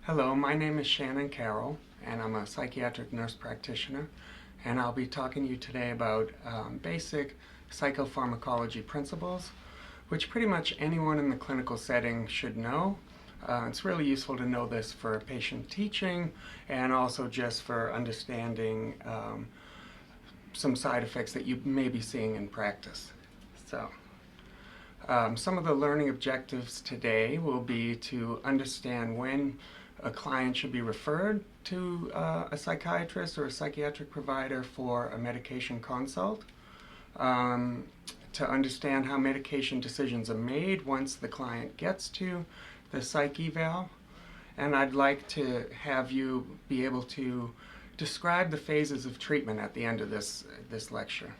Hello, my name is Shannon Carroll, and I'm a psychiatric nurse practitioner, and I'll be talking to you today about basic psychopharmacology principles, which pretty much anyone in the clinical setting should know. It's really useful to know this for patient teaching and also just for understanding some side effects that you may be seeing in practice. So, some of the learning objectives today will be to understand when a client should be referred to a psychiatrist or a psychiatric provider for a medication consult, to understand how medication decisions are made once the client gets to the psych eval, and I'd like to have you be able to describe the phases of treatment at the end of this lecture.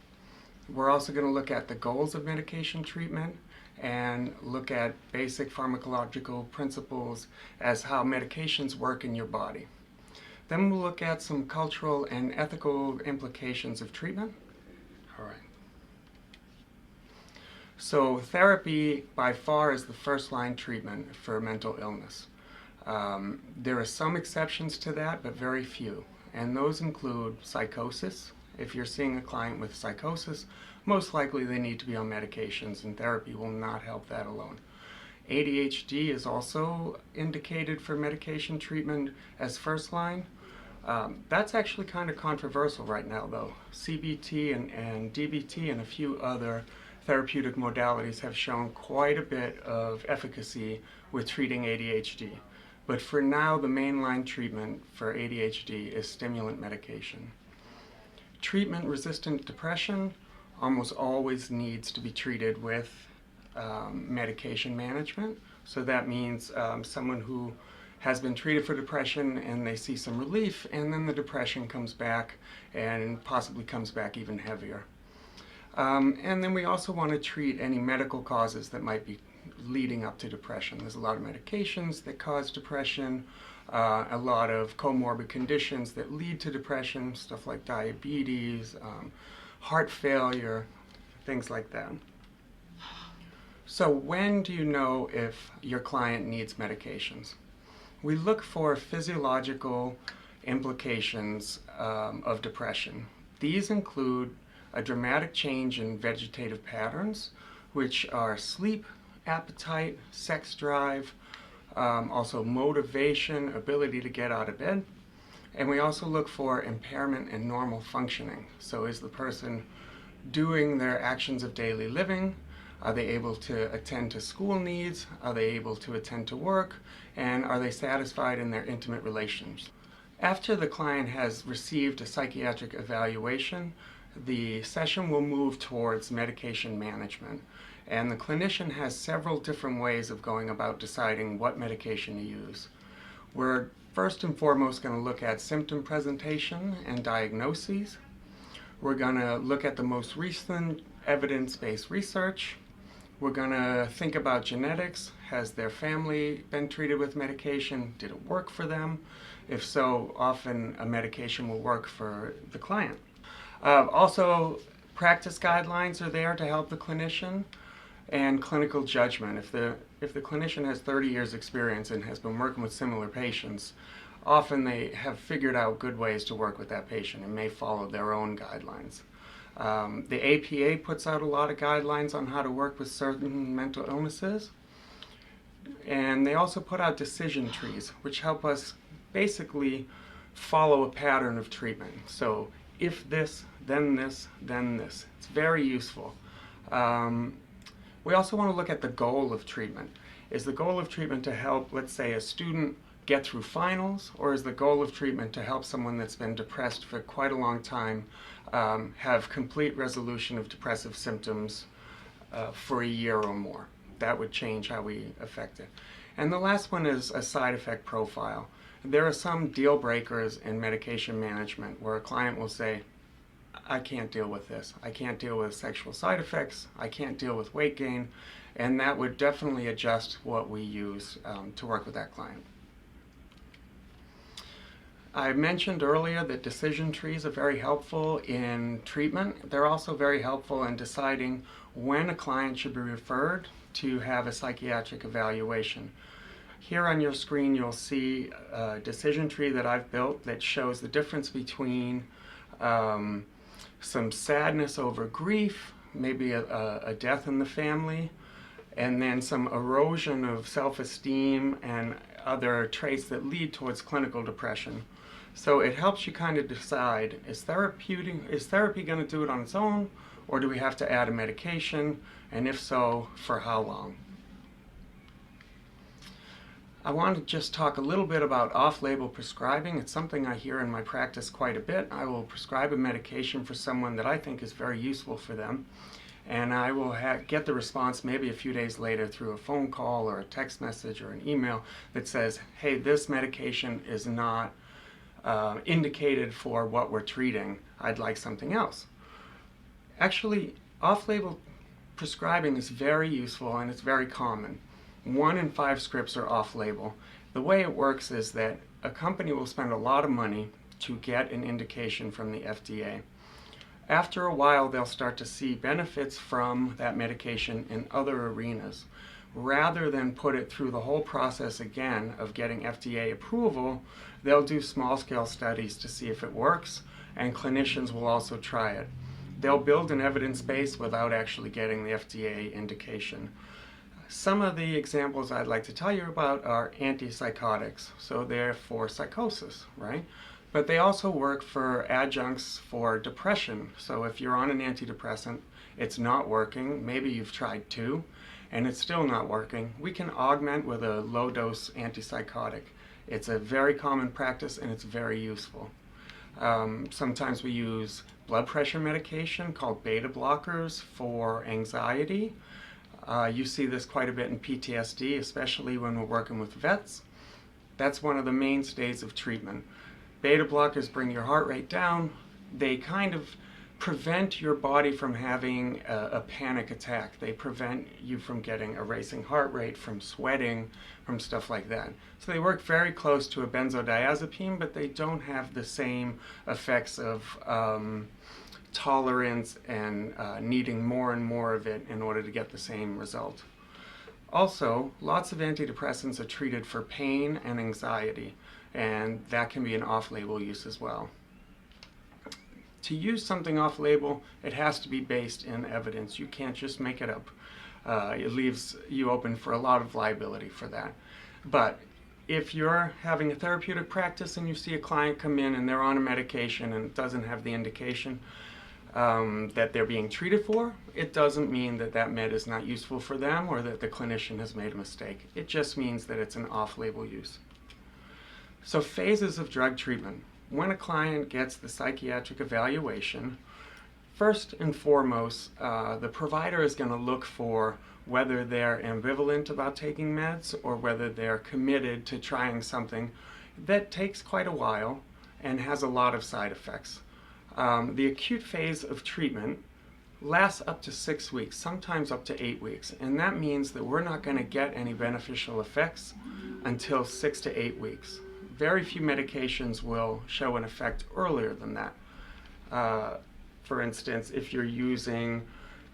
We're also going to look at the goals of medication treatment and look at basic pharmacological principles as how medications work in your body. Then we'll look at some cultural and ethical implications of treatment. All right. So therapy by far is the first line treatment for mental illness. There are some exceptions to that, but very few. And those include psychosis. If you're seeing a client with psychosis, most likely they need to be on medications, and therapy will not help that alone. ADHD is also indicated for medication treatment as first line. That's actually kind of controversial right now, though. CBT and DBT and a few other therapeutic modalities have shown quite a bit of efficacy with treating ADHD. But for now, the mainline treatment for ADHD is stimulant medication. Treatment-resistant depression almost always needs to be treated with medication management. So that means someone who has been treated for depression and they see some relief, and then the depression comes back and possibly comes back even heavier. And then we also want to treat any medical causes that might be leading up to depression. There's a lot of medications that cause depression, a lot of comorbid conditions that lead to depression, stuff like diabetes, heart failure, things like that. So when do you know if your client needs medications? We look for physiological implications of depression. These include a dramatic change in vegetative patterns, which are sleep, appetite, sex drive, also motivation, ability to get out of bed. And we also look for impairment in normal functioning. So is the person doing their actions of daily living? Are they able to attend to school needs? Are they able to attend to work? And are they satisfied in their intimate relations? After the client has received a psychiatric evaluation, the session will move towards medication management. And the clinician has several different ways of going about deciding what medication to use. We're first and foremost going to look at symptom presentation and diagnoses. We're going to look at the most recent evidence-based research. We're going to think about genetics. Has their family been treated with medication? Did it work for them? If so, often a medication will work for the client. Also, practice guidelines are there to help the clinician, and clinical judgment. If the clinician has 30 years experience and has been working with similar patients, often they have figured out good ways to work with that patient and may follow their own guidelines. The APA puts out a lot of guidelines on how to work with certain mental illnesses, and they also put out decision trees, which help us basically follow a pattern of treatment. So if this, then this, then this. It's very useful. We also want to look at the goal of treatment. Is the goal of treatment to help, let's say, a student get through finals, or is the goal of treatment to help someone that's been depressed for quite a long time have complete resolution of depressive symptoms for a year or more? That would change how we affect it. And the last one is a side effect profile. There are some deal breakers in medication management where a client will say, I can't deal with this. I can't deal with sexual side effects. I can't deal with weight gain. And that would definitely adjust what we use to work with that client. I mentioned earlier that decision trees are very helpful in treatment. They're also very helpful in deciding when a client should be referred to have a psychiatric evaluation. Here on your screen you'll see a decision tree that I've built that shows the difference between some sadness over grief, maybe a death in the family, and then some erosion of self-esteem and other traits that lead towards clinical depression. So it helps you kind of decide, is therapy going to do it on its own, or do we have to add a medication, and if so, for how long? I want to just talk a little bit about off-label prescribing. It's something I hear in my practice quite a bit. I will prescribe a medication for someone that I think is very useful for them, and I will get the response maybe a few days later through a phone call or a text message or an email that says, hey, this medication is not indicated for what we're treating. I'd like something else. Actually, off-label prescribing is very useful and it's very common. 1 in 5 scripts are off-label. The way it works is that a company will spend a lot of money to get an indication from the FDA. After a while, they'll start to see benefits from that medication in other arenas. Rather than put it through the whole process again of getting FDA approval, they'll do small-scale studies to see if it works, and clinicians will also try it. They'll build an evidence base without actually getting the FDA indication. Some of the examples I'd like to tell you about are antipsychotics, so they're for psychosis, right? But they also work for adjuncts for depression. So if you're on an antidepressant, it's not working, maybe you've tried 2, and it's still not working, we can augment with a low-dose antipsychotic. It's a very common practice and it's very useful. Sometimes we use blood pressure medication called beta blockers for anxiety. You see this quite a bit in PTSD, especially when we're working with vets. That's one of the mainstays of treatment. Beta blockers bring your heart rate down. They kind of prevent your body from having a panic attack. They prevent you from getting a racing heart rate, from sweating, from stuff like that. So they work very close to a benzodiazepine, but they don't have the same effects of tolerance and needing more and more of it in order to get the same result. Also, lots of antidepressants are treated for pain and anxiety, and that can be an off-label use as well. To use something off-label, it has to be based in evidence. You can't just make it up. It leaves you open for a lot of liability for that. But if you're having a therapeutic practice and you see a client come in and they're on a medication and it doesn't have the indication that they're being treated for, it doesn't mean that that med is not useful for them or that the clinician has made a mistake. It just means that it's an off-label use. So phases of drug treatment. When a client gets the psychiatric evaluation, first and foremost, the provider is going to look for whether they're ambivalent about taking meds or whether they're committed to trying something that takes quite a while and has a lot of side effects. The acute phase of treatment lasts up to 6 weeks, sometimes up to 8 weeks, and that means that we're not going to get any beneficial effects until 6 to 8 weeks. Very few medications will show an effect earlier than that. For instance, if you're using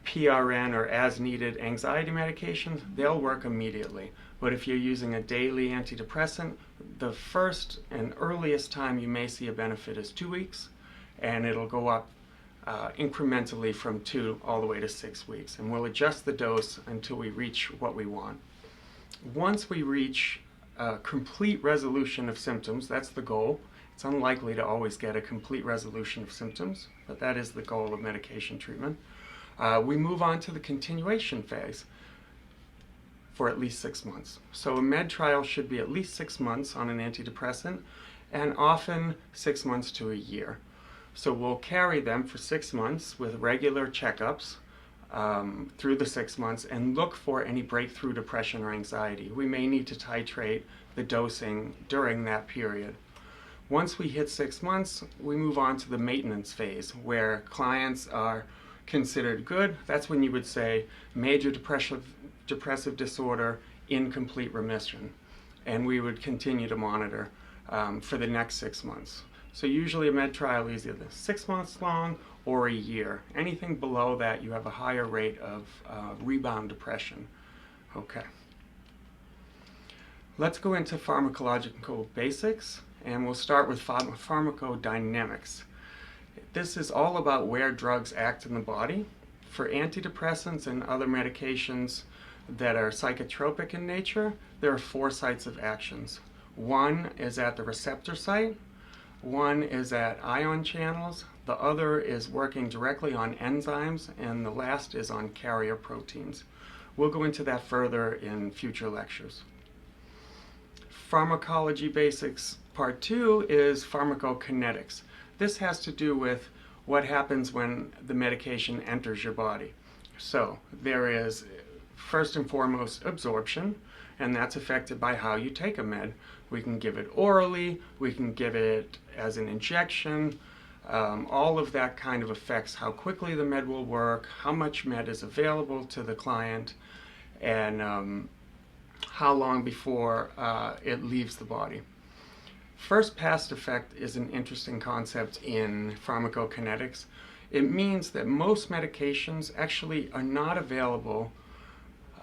PRN or as-needed anxiety medications, they'll work immediately. But if you're using a daily antidepressant, the first and earliest time you may see a benefit is 2 weeks, and it'll go up incrementally from 2 all the way to 6 weeks. And we'll adjust the dose until we reach what we want. Once we reach complete resolution of symptoms, that's the goal. It's unlikely to always get a complete resolution of symptoms, but that is the goal of medication treatment. We move on to the continuation phase for at least 6 months. So a med trial should be at least 6 months on an antidepressant, and often 6 months to a year. So we'll carry them for 6 months with regular checkups through the 6 months and look for any breakthrough depression or anxiety. We may need to titrate the dosing during that period. Once we hit 6 months, we move on to the maintenance phase where clients are considered good. That's when you would say major depressive disorder in complete remission. And we would continue to monitor for the next 6 months. So usually a med trial is either 6 months long or a year. Anything below that, you have a higher rate of rebound depression. Okay. Let's go into pharmacological basics, and we'll start with pharmacodynamics. This is all about where drugs act in the body. For antidepressants and other medications that are psychotropic in nature, there are 4 sites of actions. One is at the receptor site, one is at ion channels, the other is working directly on enzymes, and the last is on carrier proteins. We'll go into that further in future lectures. Pharmacology basics part 2 is pharmacokinetics. This has to do with what happens when the medication enters your body. So there is first and foremost absorption, and that's affected by how you take a med. We can give it orally, we can give it as an injection. All of that kind of affects how quickly the med will work, how much med is available to the client, and how long before it leaves the body. First pass effect is an interesting concept in pharmacokinetics. It means that most medications actually are not available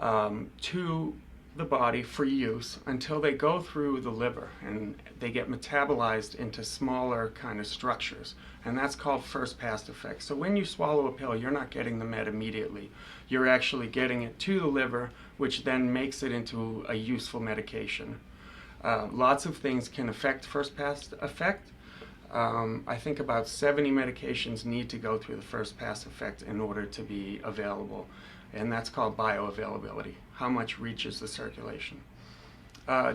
to the body for use until they go through the liver and they get metabolized into smaller kind of structures, and that's called first pass effect. So when you swallow a pill, you're not getting the med immediately. You're actually getting it to the liver, which then makes it into a useful medication. Lots of things can affect first pass effect. I think about 70 medications need to go through the first pass effect in order to be available, and that's called bioavailability, how much reaches the circulation.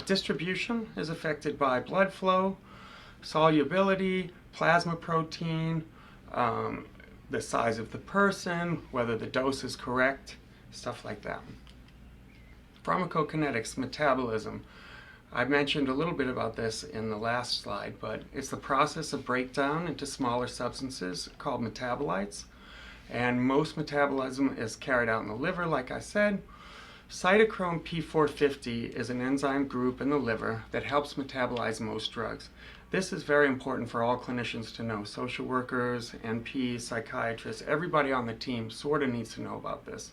Distribution is affected by blood flow, solubility, plasma protein, the size of the person, whether the dose is correct, stuff like that. Pharmacokinetics, metabolism. I mentioned a little bit about this in the last slide, but it's the process of breakdown into smaller substances called metabolites. And most metabolism is carried out in the liver, like I said. Cytochrome P450 is an enzyme group in the liver that helps metabolize most drugs. This is very important for all clinicians to know. Social workers, NPs, psychiatrists, everybody on the team sort of needs to know about this,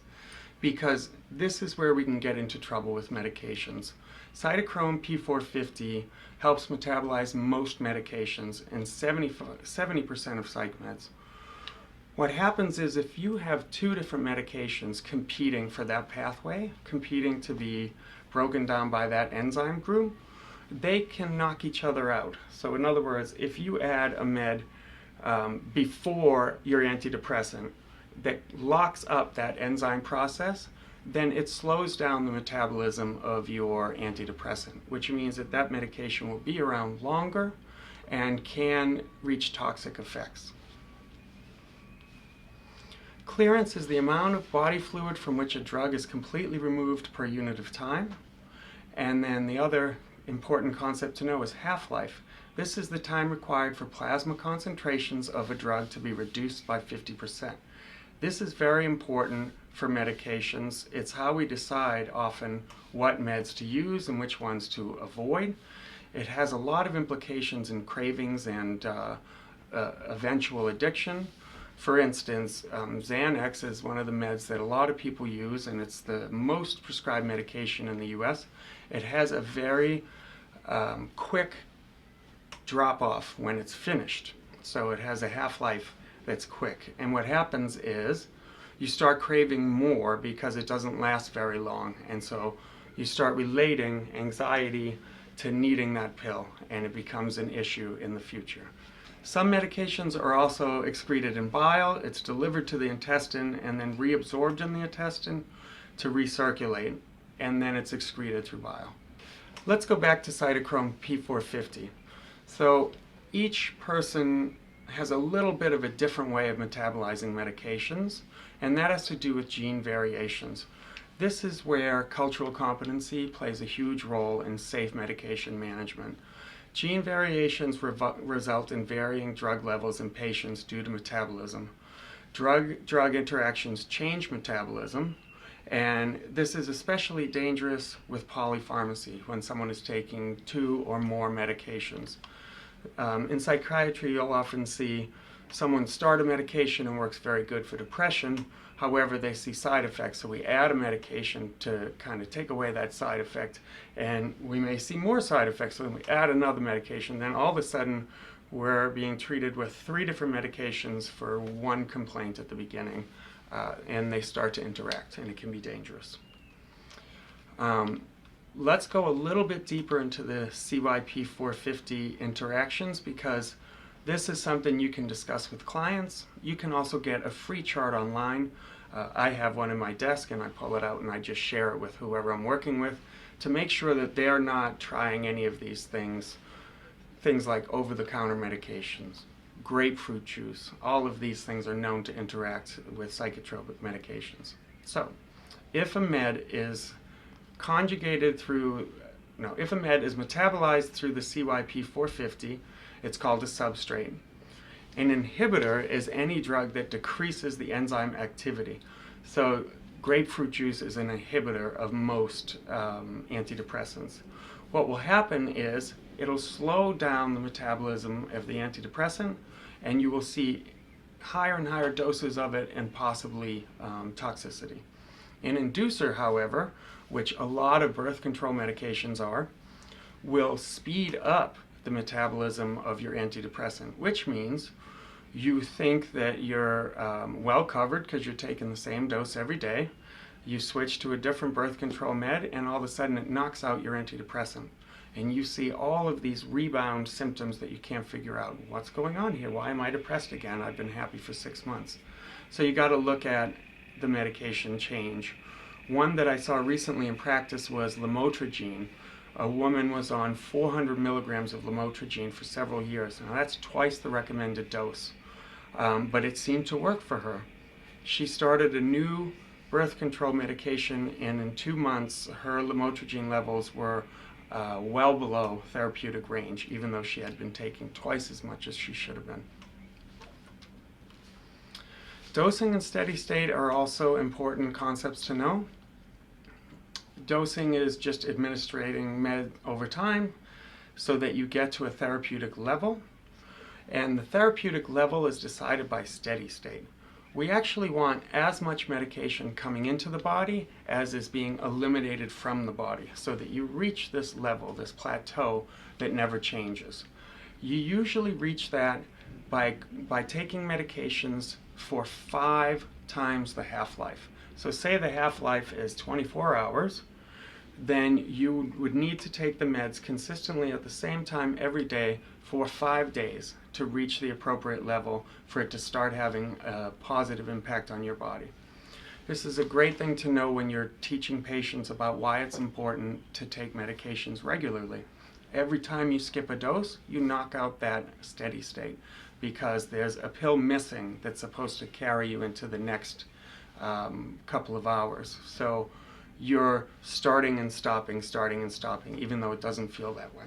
because this is where we can get into trouble with medications. Cytochrome P450 helps metabolize most medications and 70% of psych meds. What happens is if you have 2 different medications competing for that pathway, competing to be broken down by that enzyme group, they can knock each other out. So in other words, if you add a med before your antidepressant that locks up that enzyme process, then it slows down the metabolism of your antidepressant, which means that that medication will be around longer and can reach toxic effects. Clearance is the amount of body fluid from which a drug is completely removed per unit of time. And then the other important concept to know is half-life. This is the time required for plasma concentrations of a drug to be reduced by 50%. This is very important for medications. It's how we decide often what meds to use and which ones to avoid. It has a lot of implications in cravings and eventual addiction. For instance, Xanax is one of the meds that a lot of people use, and it's the most prescribed medication in the US. It has a very quick drop-off when it's finished. So it has a half-life that's quick. And what happens is you start craving more because it doesn't last very long. And so you start relating anxiety to needing that pill, and it becomes an issue in the future. Some medications are also excreted in bile. It's delivered to the intestine and then reabsorbed in the intestine to recirculate, and then it's excreted through bile. Let's go back to cytochrome P450. So each person has a little bit of a different way of metabolizing medications, and that has to do with gene variations. This is where cultural competency plays a huge role in safe medication management. Gene variations result in varying drug levels in patients due to metabolism. Drug interactions change metabolism, and this is especially dangerous with polypharmacy, when someone is taking 2 or more medications. In psychiatry, you'll often see someone start a medication and works very good for depression, However, they see side effects, so we add a medication to kind of take away that side effect, and we may see more side effects, so then we add another medication. Then all of a sudden, we're being treated with 3 different medications for one complaint at the beginning, and they start to interact, and it can be dangerous. Let's go a little bit deeper into the CYP450 interactions, because this is something you can discuss with clients. You can also get a free chart online. I have one in my desk, and I pull it out and I just share it with whoever I'm working with to make sure that they're not trying any of these things like over-the-counter medications, grapefruit juice. All of these things are known to interact with psychotropic medications. So if a med is if a med is metabolized through the CYP450, it's called a substrate. An inhibitor is any drug that decreases the enzyme activity. So grapefruit juice is an inhibitor of most antidepressants. What will happen is it'll slow down the metabolism of the antidepressant, and you will see higher and higher doses of it and possibly toxicity. An inducer, however, which a lot of birth control medications are, will speed up the metabolism of your antidepressant, which means you think that you're well covered because you're taking the same dose every day. You switch to a different birth control med, and all of a sudden it knocks out your antidepressant. And you see all of these rebound symptoms that you can't figure out. What's going on here? Why am I depressed again? I've been happy for 6 months. So you got to look at the medication change. One that I saw recently in practice was lamotrigine. A woman was on 400 milligrams of lamotrigine for several years. Now that's twice the recommended dose, but it seemed to work for her. She started a new birth control medication, and in 2 months her lamotrigine levels were well below therapeutic range, even though she had been taking twice as much as she should have been. Dosing and steady state are also important concepts to know. Dosing is just administrating med over time so that you get to a therapeutic level, and the therapeutic level is decided by steady state. We actually want as much medication coming into the body as is being eliminated from the body, so that you reach this level, this plateau that never changes. You usually reach that by taking medications for 5 times the half-life. So say the half-life is 24 hours, then you would need to take the meds consistently at the same time every day for 5 days to reach the appropriate level for it to start having a positive impact on your body. This is a great thing to know when you're teaching patients about why it's important to take medications regularly. Every time you skip a dose, you knock out that steady state, because there's a pill missing that's supposed to carry you into the next couple of hours. So you're starting and stopping, even though it doesn't feel that way.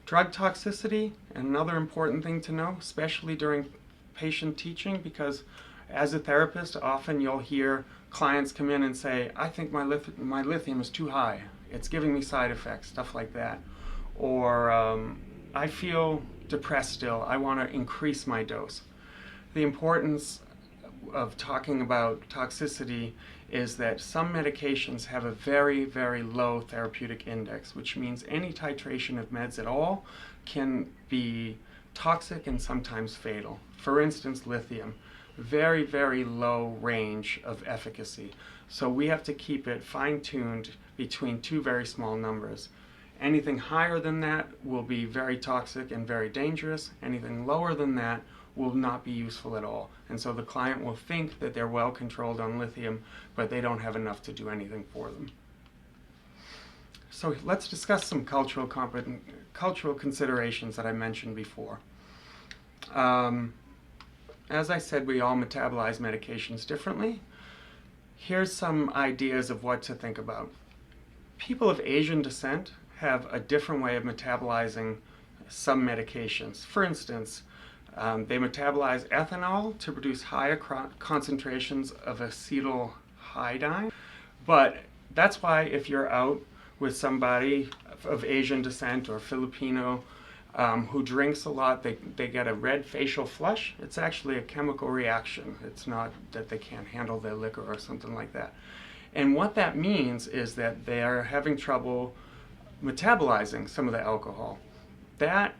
Drug toxicity, another important thing to know, especially during patient teaching, because as a therapist, often you'll hear clients come in and say, I think my lithium is too high. It's giving me side effects, stuff like that. Or I feel depressed still. I want to increase my dose. The importance of talking about toxicity is that some medications have a very, very low therapeutic index, which means any titration of meds at all can be toxic and sometimes fatal. For instance, lithium, very, very low range of efficacy. So we have to keep it fine-tuned between 2 very small numbers. Anything higher than that will be very toxic and very dangerous. Anything lower than that will not be useful at all. And so the client will think that they're well controlled on lithium, but they don't have enough to do anything for them. So let's discuss some cultural considerations that I mentioned before. As I said, we all metabolize medications differently. Here's some ideas of what to think about. People of Asian descent have a different way of metabolizing some medications. For instance, they metabolize ethanol to produce higher concentrations of acetylhydride. But that's why if you're out with somebody of Asian descent or Filipino, who drinks a lot, they get a red facial flush. It's actually a chemical reaction. It's not that they can't handle their liquor or something like that. And what that means is that they are having trouble metabolizing some of the alcohol. That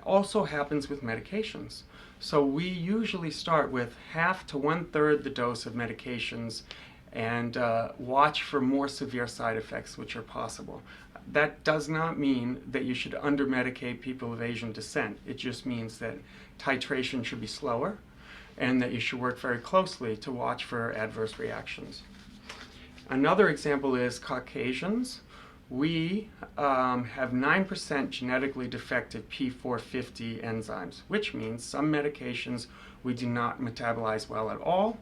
also happens with medications. So we usually start with half to 1/3 the dose of medications and watch for more severe side effects which are possible. That does not mean that you should under-medicate people of Asian descent. It just means that titration should be slower and that you should work very closely to watch for adverse reactions. Another example is Caucasians. We have 9% genetically defective P450 enzymes, which means some medications we do not metabolize well at all,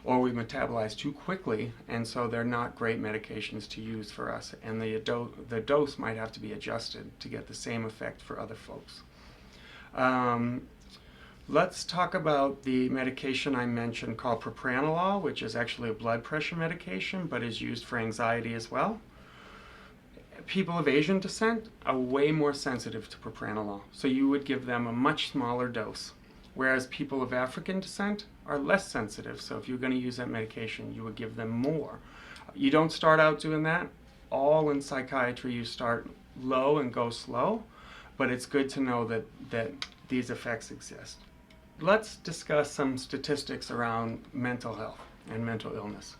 or we metabolize too quickly, and so they're not great medications to use for us, and the dose might have to be adjusted to get the same effect for other folks. Let's talk about the medication I mentioned called propranolol, which is actually a blood pressure medication, but is used for anxiety as well. People of Asian descent are way more sensitive to propranolol, so you would give them a much smaller dose, whereas people of African descent are less sensitive, so if you're going to use that medication, you would give them more. You don't start out doing that. All in psychiatry, you start low and go slow, but it's good to know that these effects exist. Let's discuss some statistics around mental health and mental illness.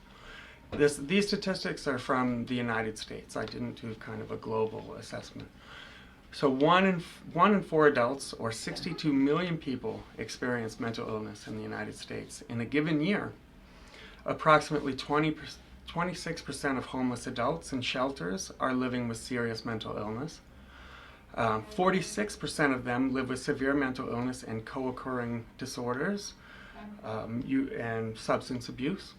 These statistics are from the United States. I didn't do kind of a global assessment. So one in 4 adults, or 62 million people, experience mental illness in the United States. In a given year, approximately 26% of homeless adults in shelters are living with serious mental illness. 46% of them live with severe mental illness and co-occurring disorders and substance abuse.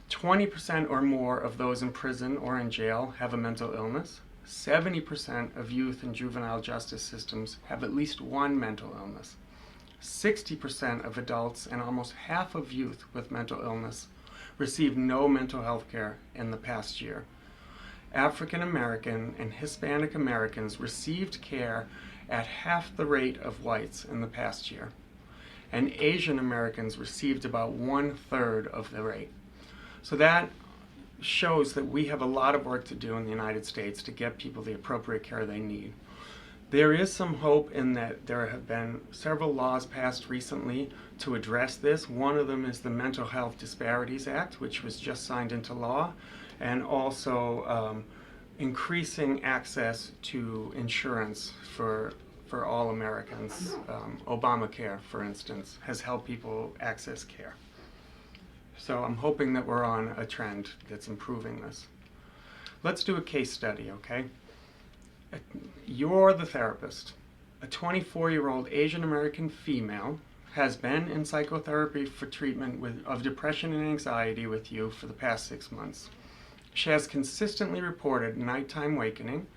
20% or more of those in prison or in jail have a mental illness. 70% of youth in juvenile justice systems have at least one mental illness. 60% of adults and almost half of youth with mental illness received no mental health care in the past year. African American and Hispanic Americans received care at half the rate of whites in the past year. And Asian Americans received about 1/3 of the rate. So that shows that we have a lot of work to do in the United States to get people the appropriate care they need. There is some hope in that there have been several laws passed recently to address this. One of them is the Mental Health Disparities Act, which was just signed into law, and also increasing access to insurance for all Americans. Obamacare, for instance, has helped people access care. So I'm hoping that we're on a trend that's improving this. Let's do a case study, okay? You're the therapist. A 24-year-old Asian American female has been in psychotherapy for treatment of depression and anxiety with you for the past 6 months. She has consistently reported nighttime wakening,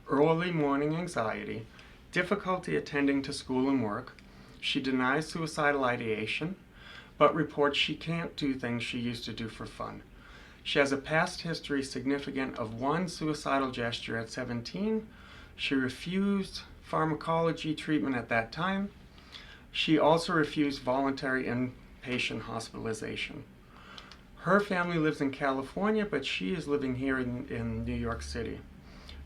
early morning anxiety, difficulty attending to school and work. She denies suicidal ideation, but reports she can't do things she used to do for fun. She has a past history significant of 1 suicidal gesture at 17. She refused pharmacology treatment at that time. She also refused voluntary inpatient hospitalization. Her family lives in California, but she is living here in New York City.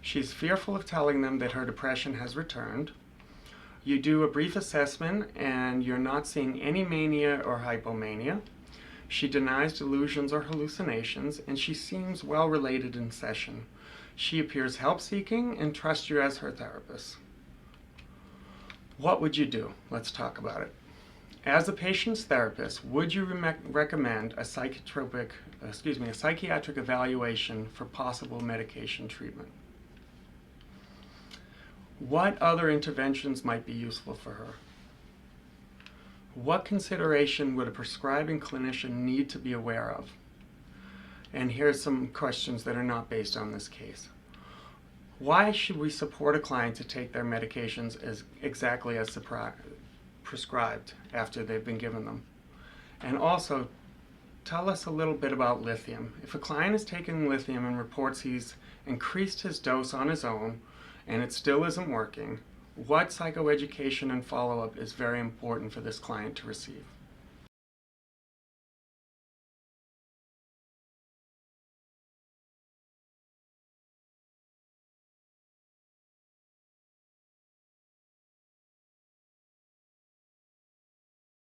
She's fearful of telling them that her depression has returned. You do a brief assessment and you're not seeing any mania or hypomania. She denies delusions or hallucinations, and she seems well related in session. She appears help-seeking and trusts you as her therapist. What would you do? Let's talk about it. As a patient's therapist, would you recommend a psychiatric evaluation for possible medication treatment? What other interventions might be useful for her? What consideration would a prescribing clinician need to be aware of? And here's some questions that are not based on this case. Why should we support a client to take their medications exactly as prescribed after they've been given them? And also, tell us a little bit about lithium. If a client is taking lithium and reports he's increased his dose on his own and it still isn't working, what psychoeducation and follow-up is very important for this client to receive?